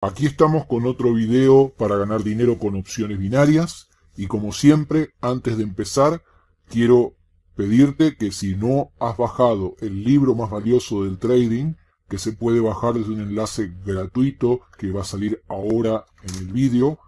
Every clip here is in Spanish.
Aquí estamos con otro video para ganar dinero con opciones binarias y como siempre, antes de empezar, quiero pedirte que si no has bajado el libro más valioso del trading, que se puede bajar desde un enlace gratuito que va a salir ahora en el vídeo,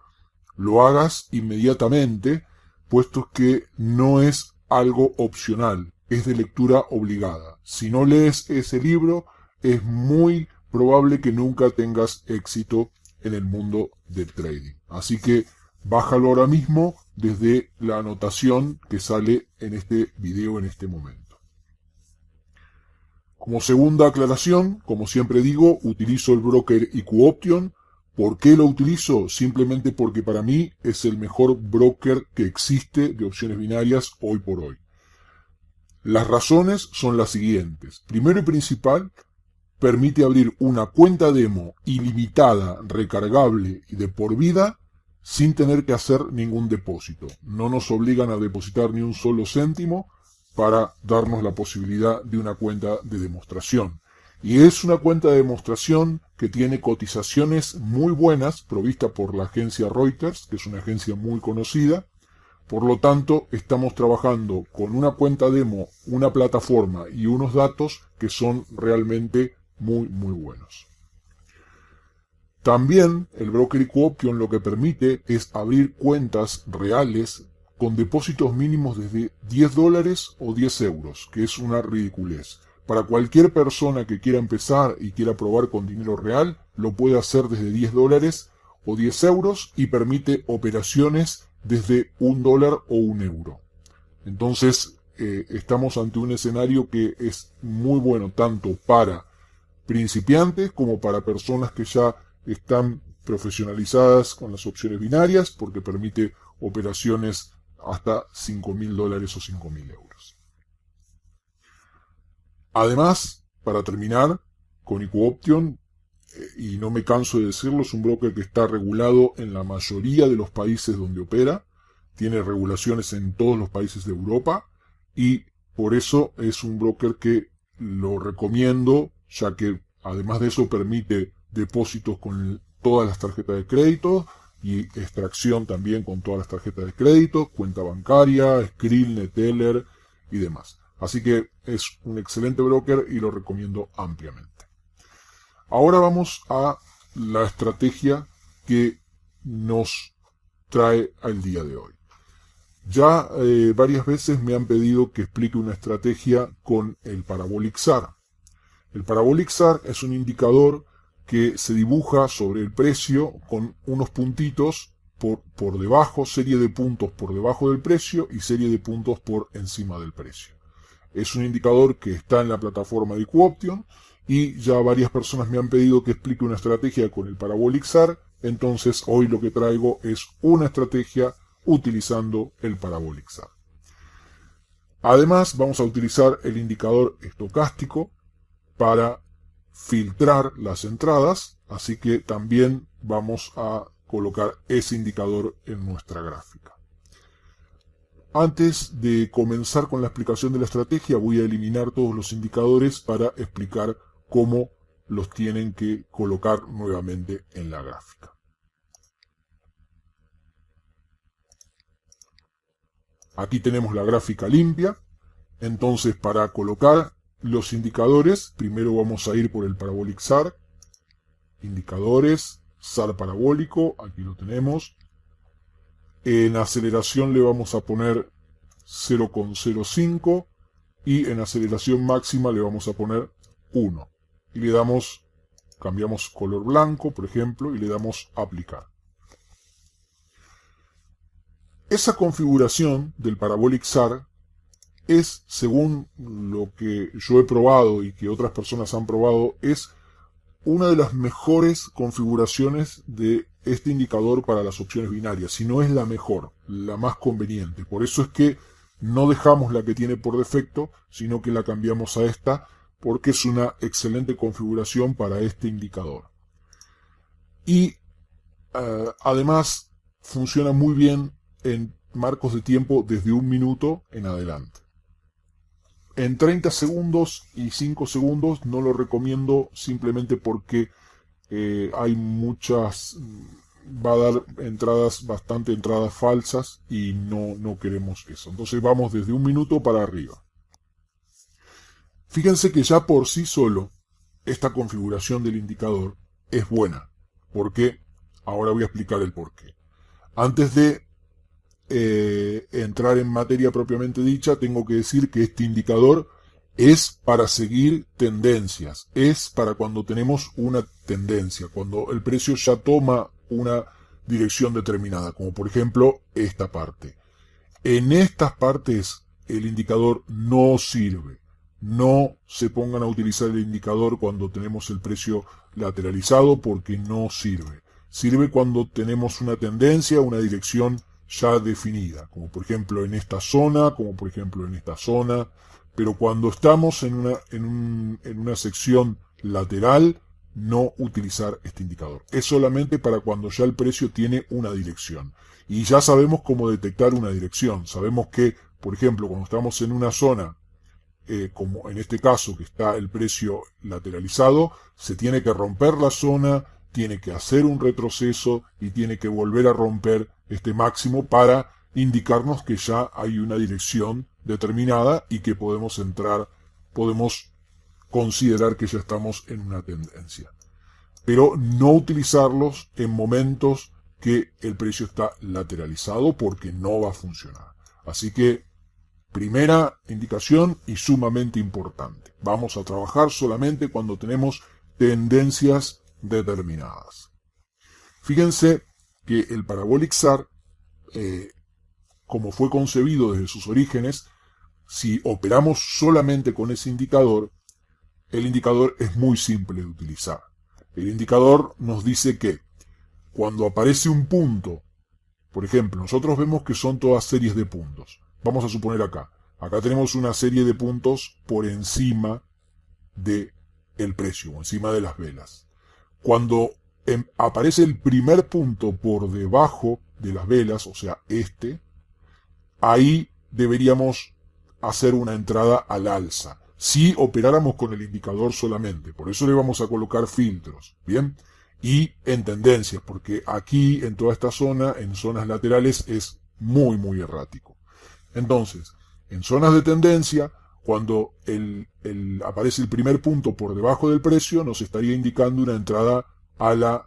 lo hagas inmediatamente, puesto que no es algo opcional, es de lectura obligada. Si no lees ese libro, es muy probable que nunca tengas éxito en el mundo del trading. Así que bájalo ahora mismo desde la anotación que sale en este video en este momento. Como segunda aclaración, como siempre digo, utilizo el broker IQ Option. ¿Por qué lo utilizo? Simplemente porque para mí es el mejor broker que existe de opciones binarias hoy por hoy. Las razones son las siguientes. Primero y principal, permite abrir una cuenta demo ilimitada, recargable y de por vida sin tener que hacer ningún depósito. No nos obligan a depositar ni un solo céntimo para darnos la posibilidad de una cuenta de demostración. Y es una cuenta de demostración que tiene cotizaciones muy buenas, provista por la agencia Reuters, que es una agencia muy conocida. Por lo tanto, estamos trabajando con una cuenta demo, una plataforma y unos datos que son realmente muy buenos. También el broker IQ Option lo que permite es abrir cuentas reales con depósitos mínimos desde $10 o 10 euros, que es una ridiculez. Para cualquier persona que quiera empezar y quiera probar con dinero real, lo puede hacer desde $10 o 10 euros y permite operaciones desde $1 o 1 euro. Entonces, estamos ante un escenario que es muy bueno tanto para principiantes como para personas que ya están profesionalizadas con las opciones binarias, porque permite operaciones hasta $5.000 o 5.000 euros. Además, para terminar, con IQ Option, y no me canso de decirlo, es un broker que está regulado en la mayoría de los países donde opera, tiene regulaciones en todos los países de Europa, y por eso es un broker que lo recomiendo, ya que además de eso permite depósitos con todas las tarjetas de crédito y extracción también con todas las tarjetas de crédito, cuenta bancaria, Skrill, Neteller y demás. Así que es un excelente broker y lo recomiendo ampliamente. Ahora vamos a la estrategia que nos trae al día de hoy. Ya varias veces me han pedido que explique una estrategia con el Parabolic SAR. El Parabolic SAR es un indicador que se dibuja sobre el precio con unos puntitos por debajo, serie de puntos por debajo del precio y serie de puntos por encima del precio. Es un indicador que está en la plataforma de IQ Option y ya varias personas me han pedido que explique una estrategia con el Parabolic SAR, entonces hoy lo que traigo es una estrategia utilizando el Parabolic SAR. Además vamos a utilizar el indicador estocástico para filtrar las entradas, así que también vamos a colocar ese indicador en nuestra gráfica. Antes de comenzar con la explicación de la estrategia, voy a eliminar todos los indicadores para explicar cómo los tienen que colocar nuevamente en la gráfica. Aquí tenemos la gráfica limpia. Entonces, para colocar los indicadores, primero vamos a ir por el Parabolic SAR. Indicadores, SAR parabólico, aquí lo tenemos. En aceleración le vamos a poner 0,05 y en aceleración máxima le vamos a poner 1. Y le damos, cambiamos color blanco, por ejemplo, y le damos aplicar. Esa configuración del Parabolic SAR es, según lo que yo he probado y que otras personas han probado, es una de las mejores configuraciones de este indicador para las opciones binarias, si no es la mejor, la más conveniente. Por eso es que no dejamos la que tiene por defecto, sino que la cambiamos a esta, porque es una excelente configuración para este indicador. Y además funciona muy bien en marcos de tiempo desde 1 minuto en adelante. En 30 segundos y 5 segundos no lo recomiendo simplemente porque hay muchas, va a dar bastante entradas falsas y no queremos eso. Entonces vamos desde 1 minuto para arriba. Fíjense que ya por sí solo esta configuración del indicador es buena. ¿Por qué? Ahora voy a explicar el por qué. Antes de entrar en materia propiamente dicha, tengo que decir que este indicador es para seguir tendencias, es para cuando tenemos una tendencia, cuando el precio ya toma una dirección determinada, como por ejemplo esta parte. En estas partes el indicador no sirve. No se pongan a utilizar el indicador cuando tenemos el precio lateralizado porque no sirve. Sirve cuando tenemos una tendencia, una dirección ya definida, como por ejemplo en esta zona, como por ejemplo en esta zona, pero cuando estamos en una sección lateral, no utilizar este indicador. Es solamente para cuando ya el precio tiene una dirección. Y ya sabemos cómo detectar una dirección. Sabemos que, por ejemplo, cuando estamos en una zona, como en este caso que está el precio lateralizado, se tiene que romper la zona, tiene que hacer un retroceso y tiene que volver a romper este máximo para indicarnos que ya hay una dirección determinada y que podemos considerar que ya estamos en una tendencia. Pero no utilizarlos en momentos que el precio está lateralizado porque no va a funcionar. Así que, primera indicación y sumamente importante. Vamos a trabajar solamente cuando tenemos tendencias determinadas. Fíjense que el Parabolic SAR, como fue concebido desde sus orígenes, si operamos solamente con ese indicador, el indicador es muy simple de utilizar. El indicador nos dice que cuando aparece un punto, por ejemplo, nosotros vemos que son todas series de puntos. Vamos a suponer acá tenemos una serie de puntos por encima de el precio, encima de las velas. Cuando aparece el primer punto por debajo de las velas, o sea, ahí deberíamos hacer una entrada al alza. Si operáramos con el indicador solamente, por eso le vamos a colocar filtros, ¿bien? Y en tendencias, porque aquí, en toda esta zona, en zonas laterales, es muy errático. Entonces, en zonas de tendencia, cuando aparece el primer punto por debajo del precio, nos estaría indicando una entrada a la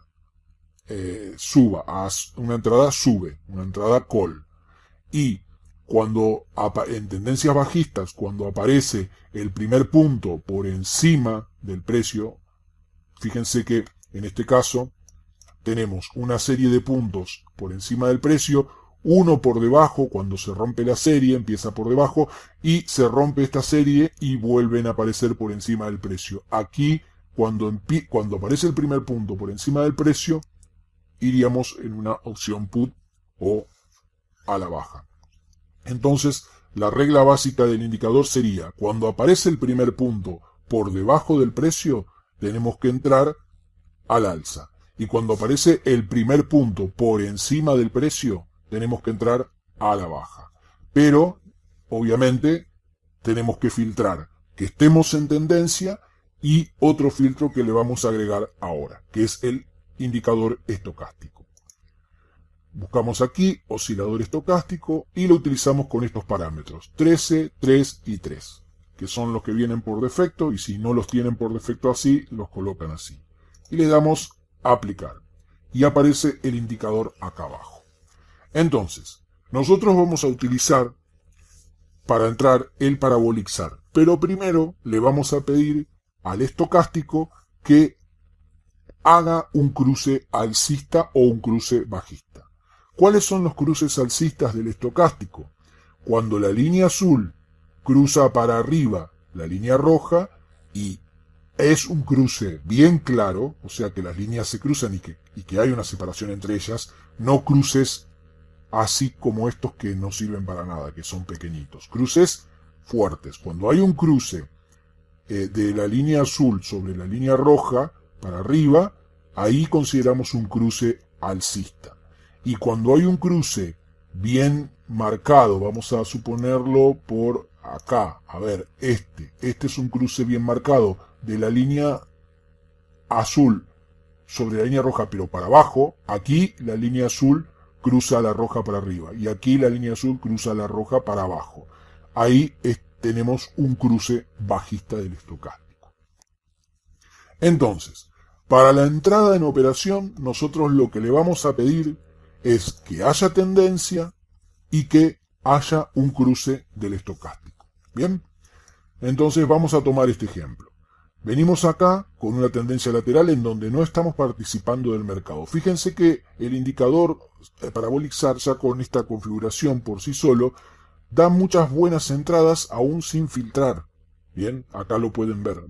una entrada sube, una entrada call. Y cuando en tendencias bajistas, cuando aparece el primer punto por encima del precio, fíjense que en este caso tenemos una serie de puntos por encima del precio, uno por debajo, cuando se rompe la serie, empieza por debajo, y se rompe esta serie y vuelven a aparecer por encima del precio. Aquí, cuando aparece el primer punto por encima del precio, iríamos en una opción put o a la baja. Entonces, la regla básica del indicador sería, cuando aparece el primer punto por debajo del precio, tenemos que entrar al alza. Y cuando aparece el primer punto por encima del precio, tenemos que entrar a la baja. Pero, obviamente, tenemos que filtrar que estemos en tendencia y otro filtro que le vamos a agregar ahora, que es el indicador estocástico. Buscamos aquí oscilador estocástico y lo utilizamos con estos parámetros 13, 3 y 3, que son los que vienen por defecto, y si no los tienen por defecto así, los colocan así. Y le damos a aplicar y aparece el indicador acá abajo. Entonces, nosotros vamos a utilizar para entrar el Parabolic SAR, pero primero le vamos a pedir al estocástico que haga un cruce alcista o un cruce bajista. ¿Cuáles son los cruces alcistas del estocástico? Cuando la línea azul cruza para arriba la línea roja y es un cruce bien claro, o sea que las líneas se cruzan y que hay una separación entre ellas, no cruces así como estos que no sirven para nada, que son pequeñitos. Cruces fuertes. Cuando hay un cruce de la línea azul sobre la línea roja para arriba, ahí consideramos un cruce alcista. Y cuando hay un cruce bien marcado, vamos a suponerlo por acá, a ver, este es un cruce bien marcado de la línea azul sobre la línea roja, pero para abajo, aquí la línea azul cruza la roja para arriba, y aquí la línea azul cruza la roja para abajo. Ahí tenemos un cruce bajista del estocástico. Entonces, para la entrada en operación, nosotros lo que le vamos a pedir es que haya tendencia y que haya un cruce del estocástico. Bien, entonces vamos a tomar este ejemplo. Venimos acá con una tendencia lateral en donde no estamos participando del mercado. Fíjense que el indicador Parabolic SAR ya con esta configuración por sí solo da muchas buenas entradas aún sin filtrar. Bien, acá lo pueden ver.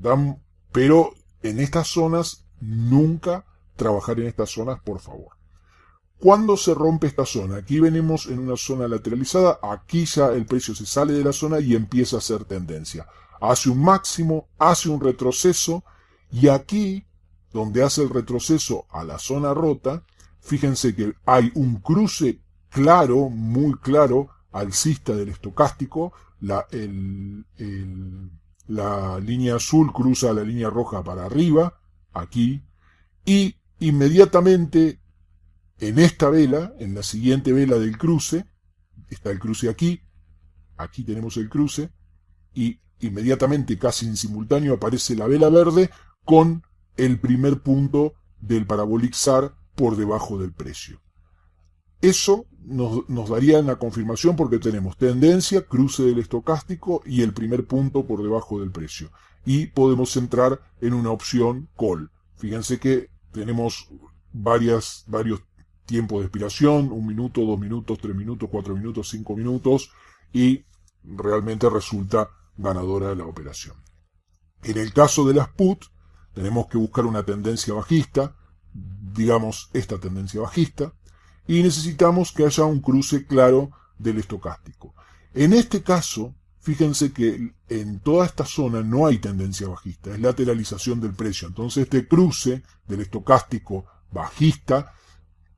Pero en estas zonas, nunca trabajar en estas zonas, por favor. ¿Cuándo se rompe esta zona? Aquí venimos en una zona lateralizada, aquí ya el precio se sale de la zona y empieza a hacer tendencia. Hace un máximo, hace un retroceso, y aquí, donde hace el retroceso a la zona rota, fíjense que hay un cruce claro, muy claro, alcista del estocástico. La línea azul cruza la línea roja para arriba, aquí, y inmediatamente en esta vela, en la siguiente vela del cruce, está el cruce aquí tenemos el cruce, y inmediatamente, casi en simultáneo, aparece la vela verde con el primer punto del Parabolic SAR por debajo del precio. Eso nos daría una confirmación porque tenemos tendencia, cruce del estocástico y el primer punto por debajo del precio. Y podemos entrar en una opción call. Fíjense que tenemos varios tiempos de expiración, 1 minuto, 2 minutos, 3 minutos, 4 minutos, 5 minutos, y realmente resulta ganadora la operación. En el caso de las put, tenemos que buscar una tendencia bajista, digamos esta tendencia bajista, y necesitamos que haya un cruce claro del estocástico. En este caso, fíjense que en toda esta zona no hay tendencia bajista, es lateralización del precio. Entonces este cruce del estocástico bajista,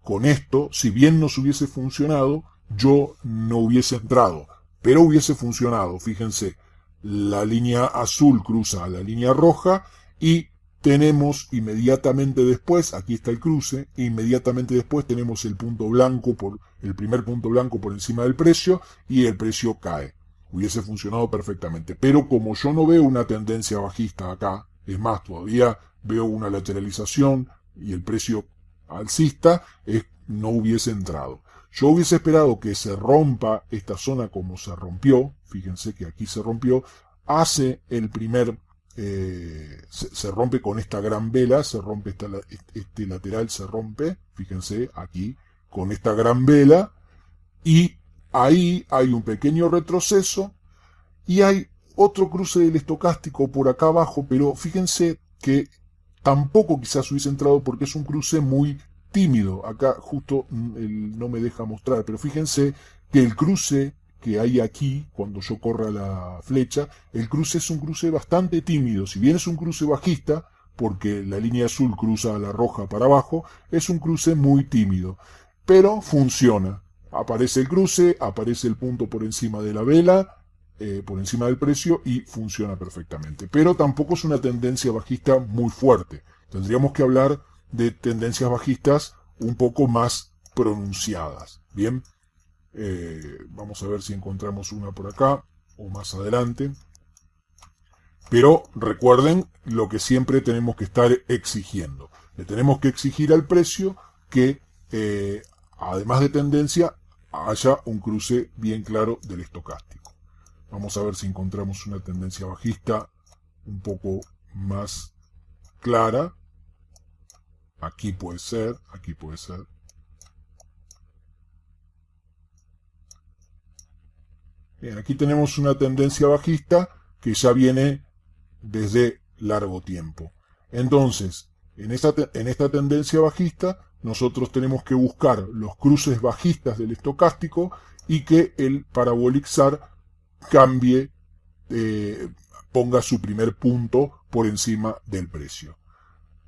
con esto, si bien nos hubiese funcionado, yo no hubiese entrado, pero hubiese funcionado. Fíjense, la línea azul cruza a la línea roja y tenemos inmediatamente después, aquí está el cruce, inmediatamente después tenemos el primer punto blanco por encima del precio y el precio cae. Hubiese funcionado perfectamente, pero como yo no veo una tendencia bajista acá, es más, todavía veo una lateralización y el precio alcista, no hubiese entrado. Yo hubiese esperado que se rompa esta zona como se rompió, fíjense que aquí se rompió, hace el primer, se rompe con esta gran vela, se rompe este lateral, se rompe, fíjense aquí, con esta gran vela, y ahí hay un pequeño retroceso, y hay otro cruce del estocástico por acá abajo, pero fíjense que tampoco quizás hubiese entrado porque es un cruce muy tímido. Acá justo no me deja mostrar, pero fíjense que el cruce que hay aquí, cuando yo corra la flecha, el cruce es un cruce bastante tímido. Si bien es un cruce bajista, porque la línea azul cruza a la roja para abajo, es un cruce muy tímido. Pero funciona. Aparece el cruce, aparece el punto por encima de la vela, por encima del precio, y funciona perfectamente. Pero tampoco es una tendencia bajista muy fuerte. Tendríamos que hablar de tendencias bajistas un poco más pronunciadas. Bien, vamos a ver si encontramos una por acá o más adelante. Pero recuerden lo que siempre tenemos que estar exigiendo. Le tenemos que exigir al precio que, además de tendencia, haya un cruce bien claro del estocástico. Vamos a ver si encontramos una tendencia bajista un poco más clara. Aquí puede ser, aquí puede ser. Bien, aquí tenemos una tendencia bajista que ya viene desde largo tiempo. Entonces, en esta tendencia bajista, nosotros tenemos que buscar los cruces bajistas del estocástico y que el Parabolic SAR cambie, ponga su primer punto por encima del precio.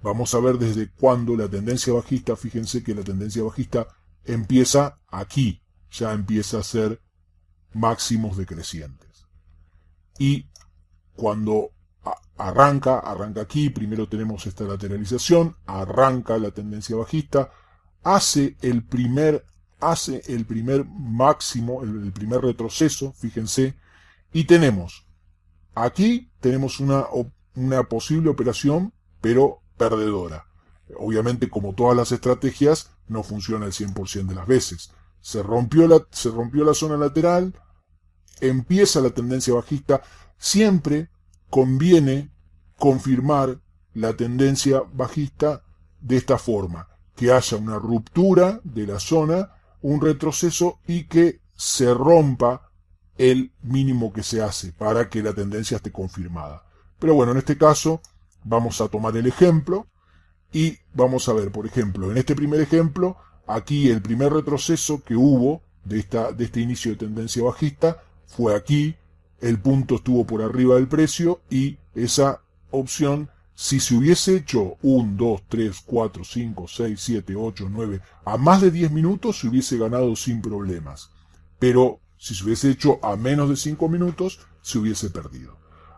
Vamos a ver desde cuándo la tendencia bajista, fíjense que la tendencia bajista empieza aquí, ya empieza a ser máximos decrecientes. Y cuando arranca aquí, primero tenemos esta lateralización, arranca la tendencia bajista, hace el primer máximo, el primer retroceso, fíjense, y aquí tenemos una posible operación, pero perdedora. Obviamente, como todas las estrategias, no funciona el 100% de las veces. Se rompió la zona lateral, empieza la tendencia bajista. Siempre conviene confirmar la tendencia bajista de esta forma, que haya una ruptura de la zona, un retroceso y que se rompa el mínimo que se hace para que la tendencia esté confirmada. Pero bueno, en este caso vamos a tomar el ejemplo y vamos a ver, por ejemplo, en este primer ejemplo, aquí el primer retroceso que hubo de este inicio de tendencia bajista fue aquí, el punto estuvo por arriba del precio y esa opción, si se hubiese hecho 1, 2, 3, 4, 5, 6, 7, 8, 9, a más de 10 minutos se hubiese ganado sin problemas. Pero si se hubiese hecho a menos de 5 minutos, se hubiese perdido.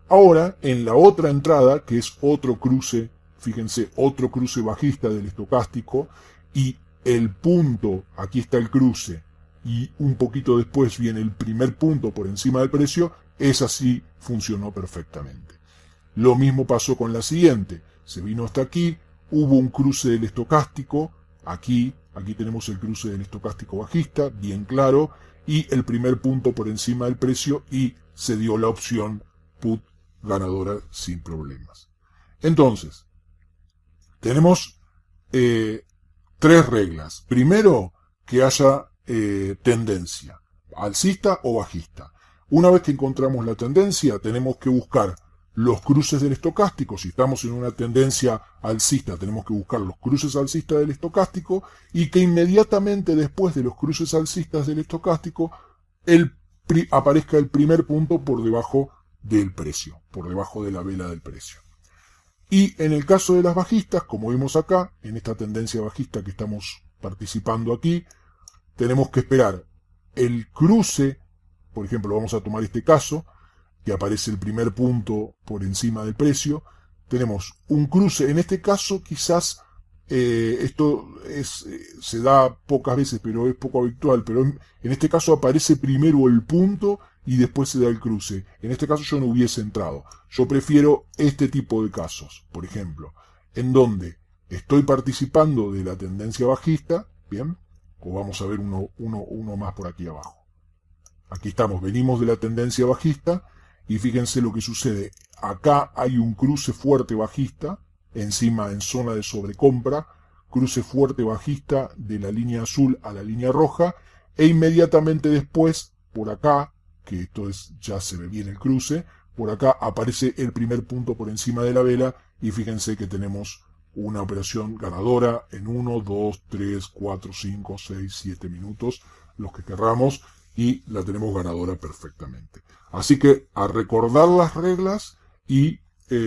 Ahora, en la otra entrada, que es otro cruce, fíjense, otro cruce bajista del estocástico, y el punto, aquí está el cruce, y un poquito después viene el primer punto por encima del precio, esa sí funcionó perfectamente. Lo mismo pasó con la siguiente, se vino hasta aquí, hubo un cruce del estocástico, aquí tenemos el cruce del estocástico bajista, bien claro, y el primer punto por encima del precio y se dio la opción put ganadora sin problemas. Entonces, tenemos 3 reglas. Primero, que haya tendencia, alcista o bajista. Una vez que encontramos la tendencia, tenemos que buscar los cruces del estocástico. Si estamos en una tendencia alcista, tenemos que buscar los cruces alcistas del estocástico y que inmediatamente después de los cruces alcistas del estocástico aparezca el primer punto por debajo del precio, por debajo de la vela del precio. Y en el caso de las bajistas, como vimos acá, en esta tendencia bajista que estamos participando aquí, tenemos que esperar el cruce, por ejemplo, vamos a tomar este caso, que aparece el primer punto por encima del precio, tenemos un cruce, en este caso quizás esto se da pocas veces, pero es poco habitual, pero en este caso aparece primero el punto y después se da el cruce. En este caso yo no hubiese entrado. Yo prefiero este tipo de casos, por ejemplo, en donde estoy participando de la tendencia bajista, bien, o vamos a ver uno más por aquí abajo. Aquí estamos, venimos de la tendencia bajista y fíjense lo que sucede. Acá hay un cruce fuerte bajista, encima en zona de sobrecompra, cruce fuerte bajista de la línea azul a la línea roja, e inmediatamente después, por acá, que esto es, ya se ve bien el cruce, por acá aparece el primer punto por encima de la vela, y fíjense que tenemos una operación ganadora en 1, 2, 3, 4, 5, 6, 7 minutos, los que querramos, y la tenemos ganadora perfectamente. Así que a recordar las reglas y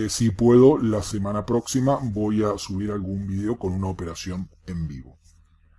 si puedo, la semana próxima voy a subir algún video con una operación en vivo.